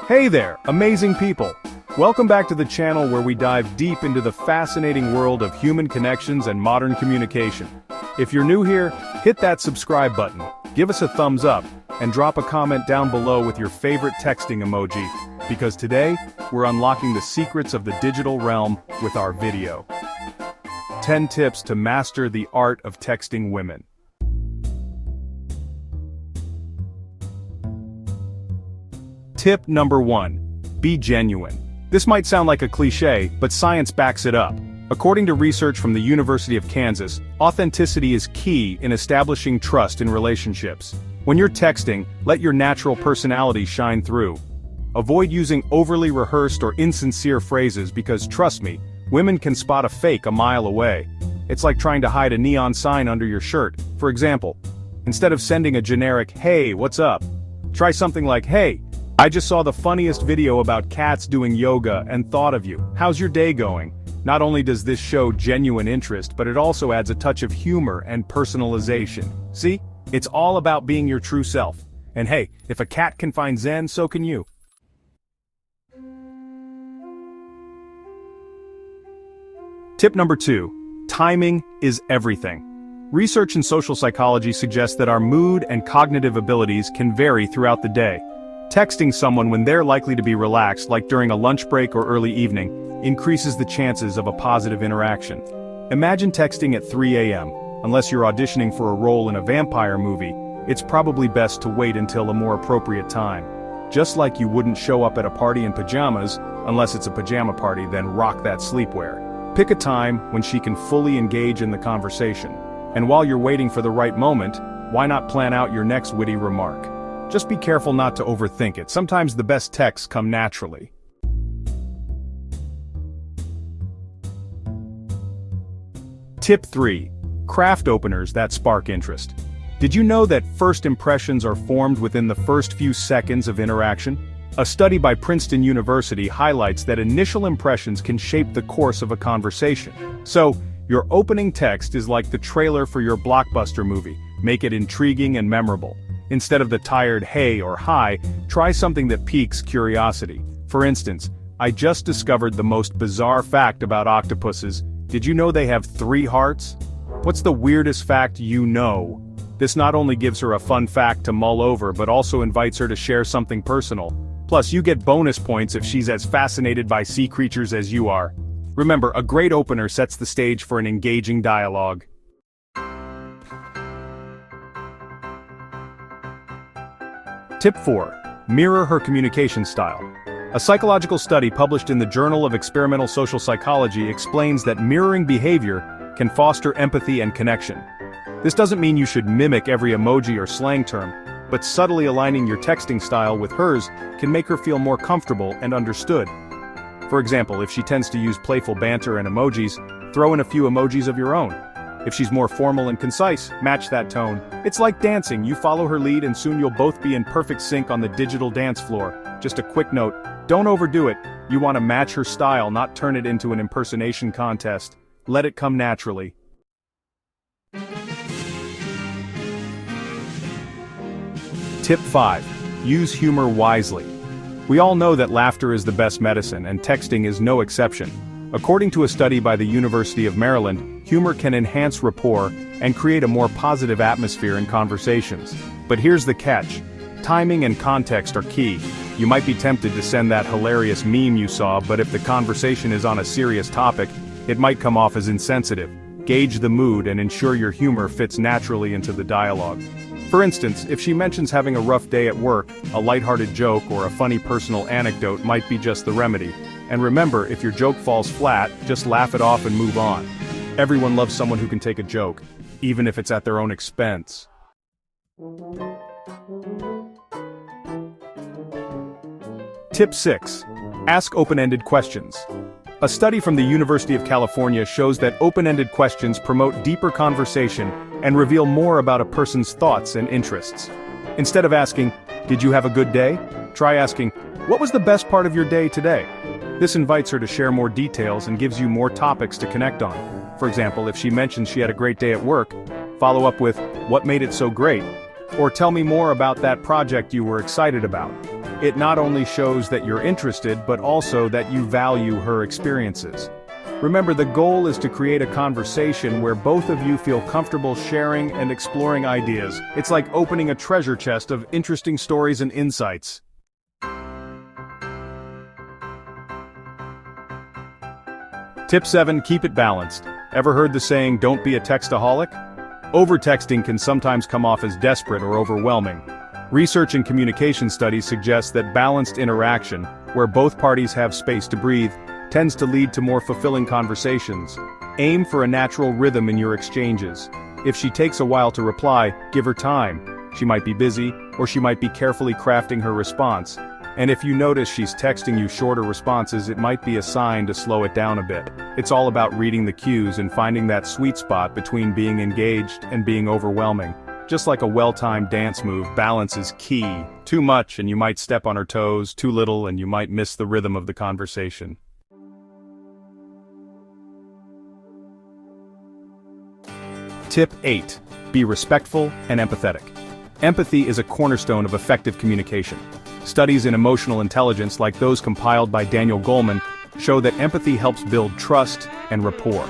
Hey there, amazing people! Welcome back to the channel where we dive deep into the fascinating world of human connections and modern communication. If you're new here, hit that subscribe button, give us a thumbs up, and drop a comment down below with your favorite texting emoji, because today, we're unlocking the secrets of the digital realm with our video. 10 tips to master the art of texting women. Tip number 1. Be genuine. This might sound like a cliché, but science backs it up. According to research from the University of Kansas, authenticity is key in establishing trust in relationships. When you're texting, let your natural personality shine through. Avoid using overly rehearsed or insincere phrases because, trust me, women can spot a fake a mile away. It's like trying to hide a neon sign under your shirt. For example, instead of sending a generic, "Hey, what's up?" try something like, "Hey, I just saw the funniest video about cats doing yoga and thought of you. How's your day going?" Not only does this show genuine interest, but it also adds a touch of humor and personalization. See? It's all about being your true self. And hey, if a cat can find Zen, so can you. Tip number 2. Timing is everything. Research in social psychology suggests that our mood and cognitive abilities can vary throughout the day. Texting someone when they're likely to be relaxed, like during a lunch break or early evening, increases the chances of a positive interaction. Imagine texting at 3 a.m. Unless you're auditioning for a role in a vampire movie, it's probably best to wait until a more appropriate time. Just like you wouldn't show up at a party in pajamas, unless it's a pajama party, then rock that sleepwear. Pick a time when she can fully engage in the conversation. And while you're waiting for the right moment, why not plan out your next witty remark? Just be careful not to overthink it. Sometimes the best texts come naturally. Tip 3. Craft openers that spark interest. Did you know that first impressions are formed within the first few seconds of interaction? A study by Princeton University highlights that initial impressions can shape the course of a conversation. So, your opening text is like the trailer for your blockbuster movie. Make it intriguing and memorable. Instead of the tired "hey" or "hi", try something that piques curiosity. For instance, "I just discovered the most bizarre fact about octopuses. Did you know they have 3 hearts? What's the weirdest fact you know?" This not only gives her a fun fact to mull over but also invites her to share something personal. Plus, you get bonus points if she's as fascinated by sea creatures as you are. Remember, a great opener sets the stage for an engaging dialogue. Tip 4. Mirror her communication style. A psychological study published in the Journal of Experimental Social Psychology explains that mirroring behavior can foster empathy and connection. This doesn't mean you should mimic every emoji or slang term, but subtly aligning your texting style with hers can make her feel more comfortable and understood. For example, if she tends to use playful banter and emojis, throw in a few emojis of your own. If she's more formal and concise, match that tone. It's like dancing, you follow her lead and soon you'll both be in perfect sync on the digital dance floor. Just a quick note, don't overdo it. You want to match her style, not turn it into an impersonation contest. Let it come naturally. Tip 5. Use humor wisely. We all know that laughter is the best medicine, and texting is no exception. According to a study by the University of Maryland, humor can enhance rapport and create a more positive atmosphere in conversations. But here's the catch. Timing and context are key. You might be tempted to send that hilarious meme you saw, but if the conversation is on a serious topic, it might come off as insensitive. Gauge the mood and ensure your humor fits naturally into the dialogue. For instance, if she mentions having a rough day at work, a lighthearted joke or a funny personal anecdote might be just the remedy. And remember, if your joke falls flat, just laugh it off and move on. Everyone loves someone who can take a joke, even if it's at their own expense. Tip 6. Ask open-ended questions. A study from the University of California shows that open-ended questions promote deeper conversation and reveal more about a person's thoughts and interests. Instead of asking, "Did you have a good day?" try asking, "What was the best part of your day today?" This invites her to share more details and gives you more topics to connect on. For example, if she mentions she had a great day at work, follow up with, "What made it so great?" Or tell me more about that project you were excited about. It not only shows that you're interested, but also that you value her experiences. Remember, the goal is to create a conversation where both of you feel comfortable sharing and exploring ideas. It's like opening a treasure chest of interesting stories and insights. Tip 7. Keep it balanced. Ever heard the saying, "Don't be a textaholic"? Over-texting can sometimes come off as desperate or overwhelming. Research and communication studies suggest that balanced interaction, where both parties have space to breathe, tends to lead to more fulfilling conversations. Aim for a natural rhythm in your exchanges. If she takes a while to reply, give her time. She might be busy, or she might be carefully crafting her response. And if you notice she's texting you shorter responses, it might be a sign to slow it down a bit. It's all about reading the cues and finding that sweet spot between being engaged and being overwhelming. Just like a well-timed dance move, balance is key. Too much and you might step on her toes, too little and you might miss the rhythm of the conversation. Tip 8. Be respectful and empathetic. Empathy is a cornerstone of effective communication. Studies in emotional intelligence, like those compiled by Daniel Goleman, show that empathy helps build trust and rapport.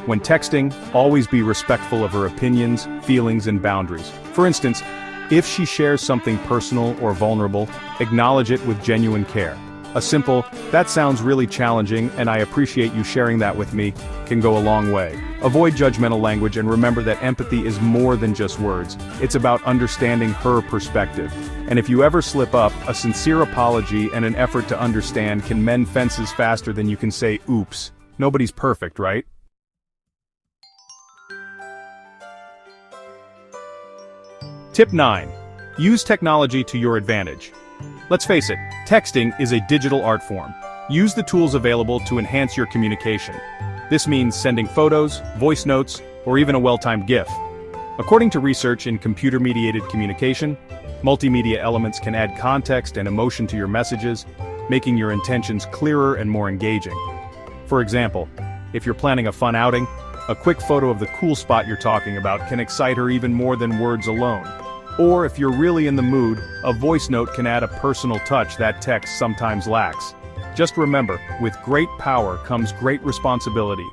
When texting, always be respectful of her opinions, feelings, and boundaries. For instance, if she shares something personal or vulnerable, acknowledge it with genuine care. A simple, "That sounds really challenging and I appreciate you sharing that with me," can go a long way. Avoid judgmental language and remember that empathy is more than just words. It's about understanding her perspective. And if you ever slip up, a sincere apology and an effort to understand can mend fences faster than you can say oops. Nobody's perfect, right? Tip 9. Use technology to your advantage. Let's face it, texting is a digital art form. Use the tools available to enhance your communication. This means sending photos, voice notes, or even a well-timed GIF. According to research in computer-mediated communication, multimedia elements can add context and emotion to your messages, making your intentions clearer and more engaging. For example, if you're planning a fun outing, a quick photo of the cool spot you're talking about can excite her even more than words alone. Or if you're really in the mood, a voice note can add a personal touch that text sometimes lacks. Just remember, with great power comes great responsibility.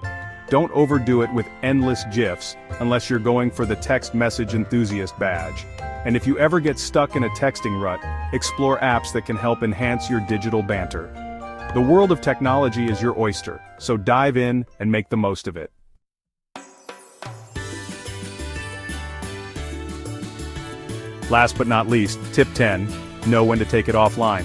Don't overdo it with endless GIFs, unless you're going for the text message enthusiast badge. And if you ever get stuck in a texting rut, explore apps that can help enhance your digital banter. The world of technology is your oyster, so dive in and make the most of it. Last but not least, tip 10, know when to take it offline.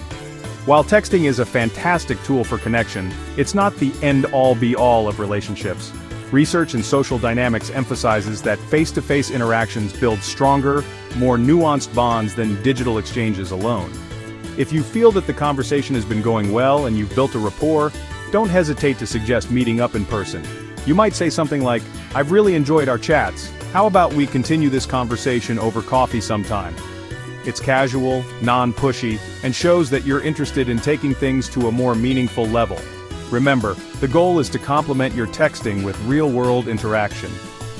While texting is a fantastic tool for connection, it's not the end-all be-all of relationships. Research in social dynamics emphasizes that face-to-face interactions build stronger, more nuanced bonds than digital exchanges alone. If you feel that the conversation has been going well and you've built a rapport, don't hesitate to suggest meeting up in person. You might say something like, "I've really enjoyed our chats. How about we continue this conversation over coffee sometime?" It's casual, non-pushy, and shows that you're interested in taking things to a more meaningful level. Remember, the goal is to complement your texting with real-world interaction.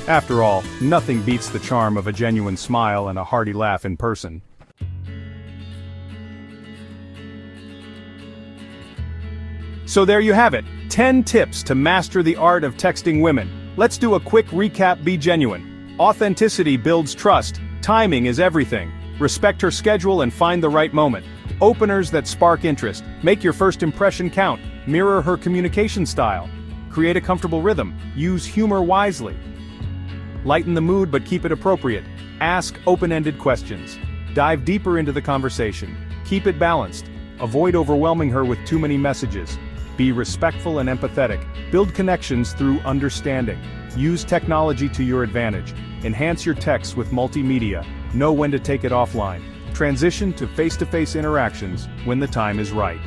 After all, nothing beats the charm of a genuine smile and a hearty laugh in person. So there you have it, 10 tips to master the art of texting women. Let's do a quick recap. Be genuine. Authenticity builds trust. Timing is everything. Respect her schedule and find the right moment. Openers that spark interest. Make your first impression count. Mirror her communication style. Create a comfortable rhythm. Use humor wisely. Lighten the mood but keep it appropriate. Ask open-ended questions. Dive deeper into the conversation. Keep it balanced. Avoid overwhelming her with too many messages. Be respectful and empathetic. Build connections through understanding. Use technology to your advantage. Enhance your texts with multimedia. Know when to take it offline. Transition to face-to-face interactions when the time is right.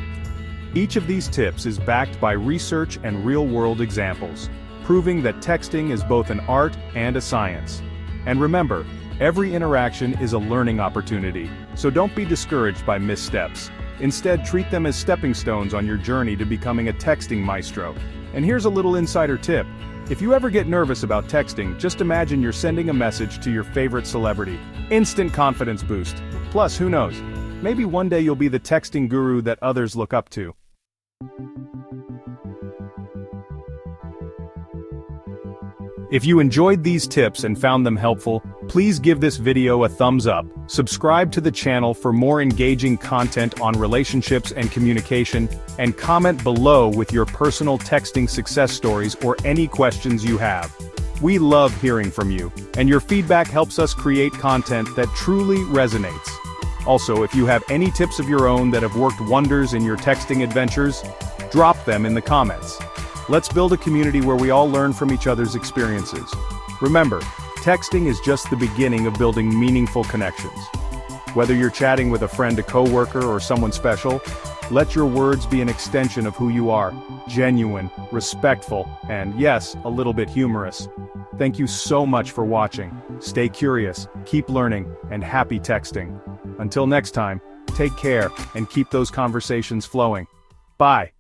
Each of these tips is backed by research and real-world examples, proving that texting is both an art and a science. And remember, every interaction is a learning opportunity, so don't be discouraged by missteps. Instead, treat them as stepping stones on your journey to becoming a texting maestro. And here's a little insider tip. If you ever get nervous about texting, just imagine you're sending a message to your favorite celebrity. Instant confidence boost. Plus, who knows? Maybe one day you'll be the texting guru that others look up to. If you enjoyed these tips and found them helpful, please give this video a thumbs up, subscribe to the channel for more engaging content on relationships and communication, and comment below with your personal texting success stories or any questions you have. We love hearing from you, and your feedback helps us create content that truly resonates. Also, if you have any tips of your own that have worked wonders in your texting adventures, drop them in the comments. Let's build a community where we all learn from each other's experiences. Remember, texting is just the beginning of building meaningful connections. Whether you're chatting with a friend, a coworker, or someone special, let your words be an extension of who you are, genuine, respectful, and yes, a little bit humorous. Thank you so much for watching. Stay curious, keep learning, and happy texting. Until next time, take care and keep those conversations flowing. Bye.